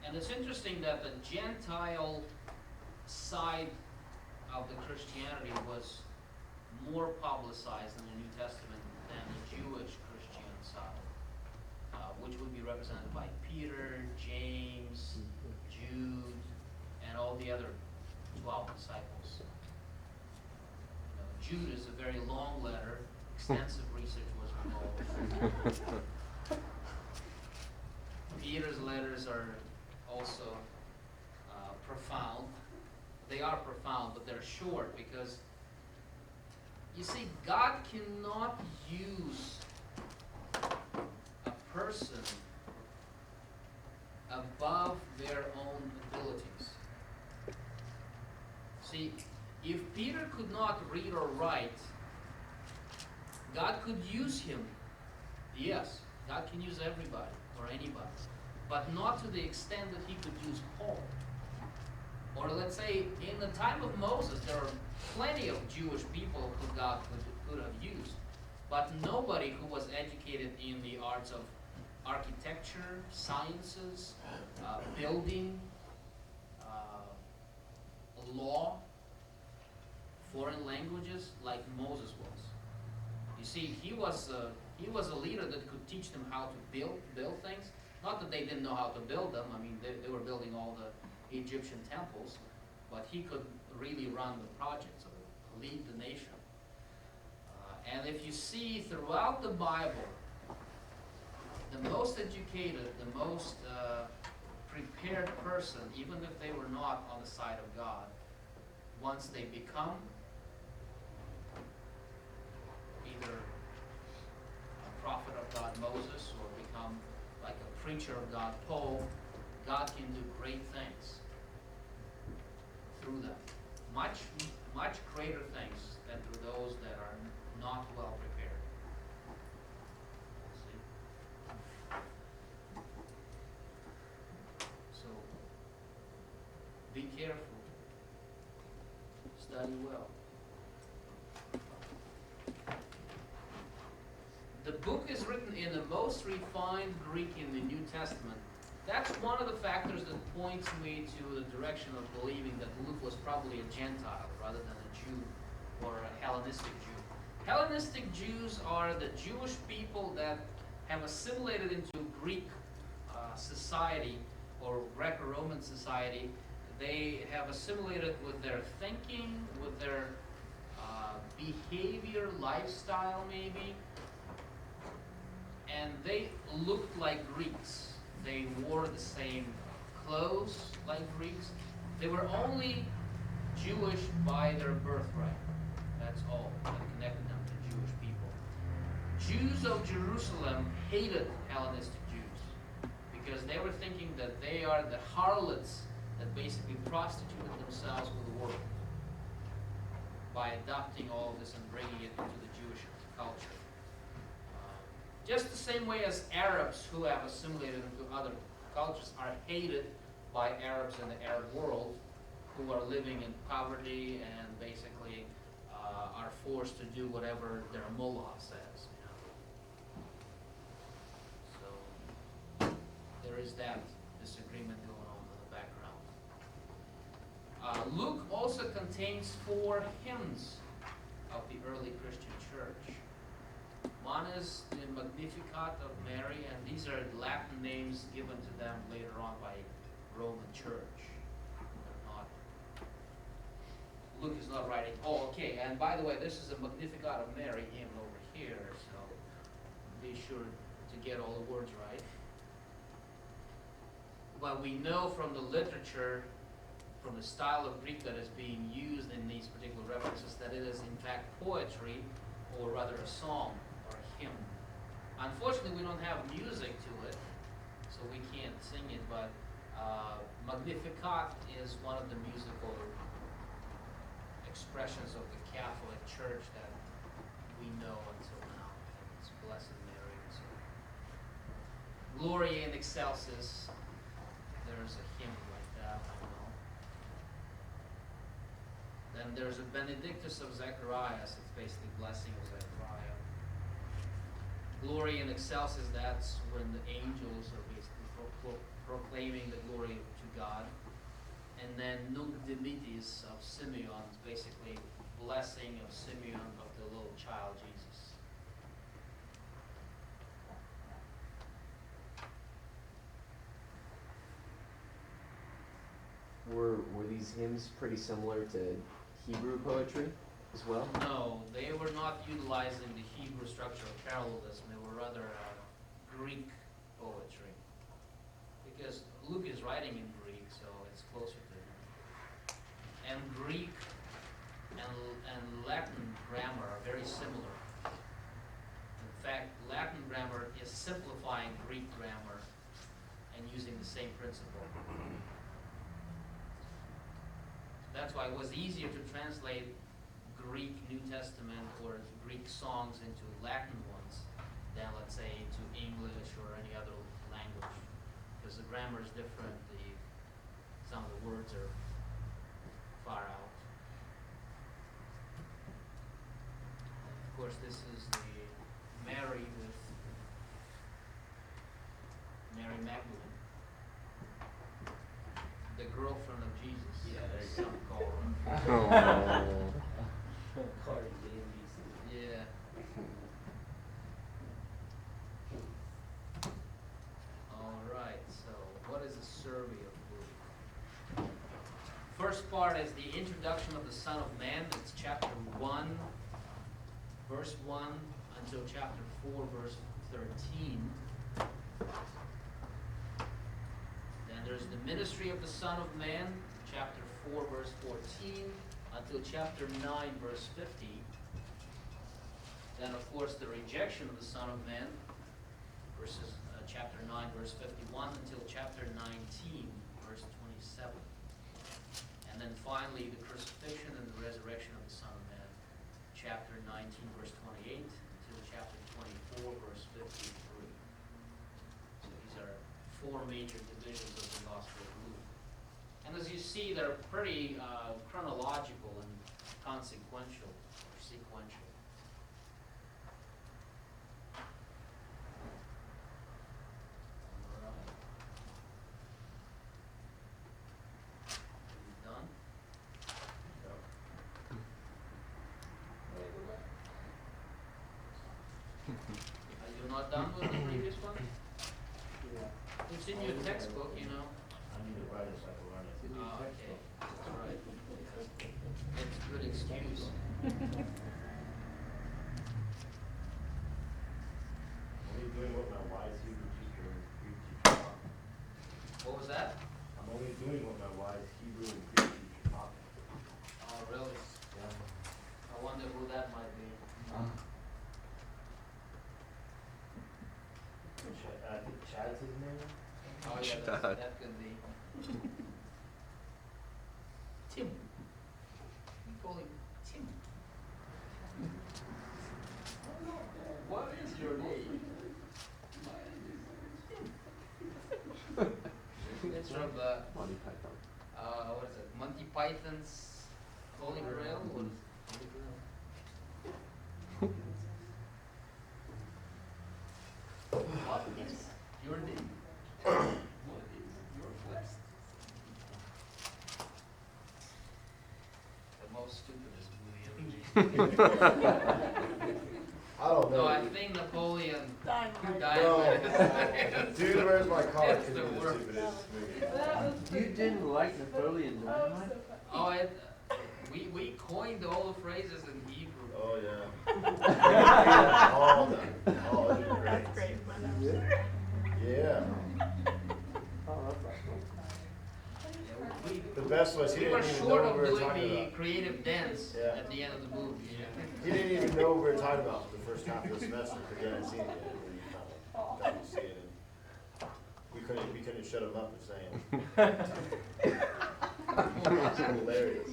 And it's interesting that the Gentile side of the Christianity was more publicized in the New Testament than the Jewish Christian side, which would be represented by Peter, James, Jude, and all the other 12 disciples. Jude is a very long letter. Extensive research was involved. Peter's letters are also profound. They are profound, but they're short because, you see, God cannot use a person above their own abilities. See, if Peter could not read or write, God could use him. Yes, God can use everybody or anybody, but not to the extent that he could use Paul. Or let's say, in the time of Moses, there are plenty of Jewish people who God could have used, but nobody who was educated in the arts of architecture, sciences, building, law, foreign languages, like Moses was. You see, he was a leader that could teach them how to build things. Not that they didn't know how to build them. I mean, they were building all the Egyptian temples, but he could really run the projects, or lead the nation. And if you see throughout the Bible, the most educated, the most prepared person, even if they were not on the side of God, once they become either a prophet of God, Moses, or become like a preacher of God, Paul, God can do great things through them. Much, much greater things than through those that are not well prepared. See? So, be careful. Study well. The book is written in the most refined Greek in the New Testament. That's one of the factors that points me to the direction of believing that Luke was probably a Gentile rather than a Jew or a Hellenistic Jew. Hellenistic Jews are the Jewish people that have assimilated into Greek society or Greco-Roman society. They have assimilated with their thinking, with their behavior, lifestyle maybe, and they looked like Greeks. They wore the same clothes like Greeks. They were only Jewish by their birthright. That's all that connected them to Jewish people. Jews of Jerusalem hated Hellenistic Jews because they were thinking that they are the harlots that basically prostituted themselves with the world by adopting all of this and bringing it into the Jewish culture. Just the same way as Arabs who have assimilated into other cultures are hated by Arabs in the Arab world who are living in poverty and basically are forced to do whatever their mullah says. So there is that disagreement going on in the background. Luke also contains 4 hymns of the early Christian church. One is the Magnificat of Mary, and these are Latin names given to them later on by Roman Church. They're not. Luke is not writing. Oh, okay. And by the way, this is a Magnificat of Mary hymn over here, so be sure to get all the words right. But we know from the literature, from the style of Greek that is being used in these particular references, that it is in fact poetry, or rather a song or a hymn. Unfortunately, we don't have music to it, so we can't sing it, but Magnificat is one of the musical expressions of the Catholic Church that we know until now. It's Blessed Mary and so on. Gloria in Excelsis, there's a hymn like that, I know. Then there's a Benedictus of Zacharias, it's basically blessing of Zechariah. Glory in Excelsis, that's when the angels are basically proclaiming the glory to God. And then Nunc Dimittis of Simeon, basically blessing of Simeon of the little child Jesus. Were these hymns pretty similar to Hebrew poetry as well? No, they were not utilizing the Hebrew structure of parallelism. They were rather Greek poetry. Because Luke is writing in Greek, so it's closer to him. And Greek and Latin grammar are very similar. In fact, Latin grammar is simplifying Greek grammar and using the same principle. That's why it was easier to translate Greek New Testament or Greek songs into Latin ones than, let's say, into English or any other language. Because the grammar is different, some of the words are far out. And of course, this is the Mary with Mary Magdalene, the girlfriend of Jesus. Yeah, some call her. Yeah. All right. So, what is a survey of Luke? First part is the introduction of the Son of Man. It's chapter 1, verse 1 until chapter 4, verse 13. Then there's the ministry of the Son of Man, chapter 4, verse 14 until chapter 9, verse 50. Then, of course, the rejection of the Son of Man, verses chapter 9, verse 51 until chapter 19, verse 27. And then finally, the crucifixion and the resurrection of the Son of Man, chapter 19, verse 28 until chapter 24, verse 53. So these are four major divisions of the Gospel of Luke. And as you see, they're pretty chronological and consequential or sequential. Not done with the previous one? Yeah. It's in your textbook, you know. I need to write it so I can learn it. Oh, okay. That's right. That's a good excuse. I'm only doing what my wise Hebrew teacher and Greek teacher taught me. What was that? I'm only doing what my wise Hebrew and Greek teacher taught me. Oh, really? Yeah. I wonder who that might be. I think Chad's his name. Oh, yeah, that could be. Tim. We call him Tim. What is your name? Tim. It's from Monty Python. what is it? Monty Python's Holy Grail? Or Holy Grail? What is your name? What is your quest? The most stupidest movie ever made. I don't know. No, I think Napoleon who died. No. Dude, where's my car? It's Could the be the worst. stupidest movie. You didn't like Napoleon Dynamite? Oh, we coined all the phrases in Hebrew. Oh, yeah. All of them. Oh, it'd be great. That's great. Yeah. Oh, that's right. The best was he We were didn't even know short what of we were doing talking the about. creative dance Yeah. at the end of the movie. He didn't even know what we were talking about for the first half of the semester because he hadn't seen it yet. And he got to see it. And we couldn't shut him up and saying. It's hilarious.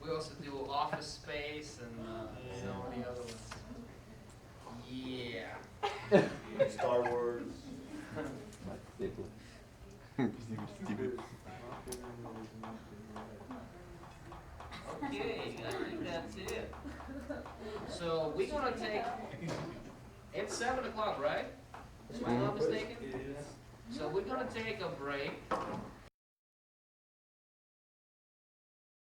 We also do Office Space and so many other ones. Yeah. Star Wars. Okay, I think that's it. So we're gonna take. It's 7 o'clock, right? Am I not mistaken? So we're gonna take a break.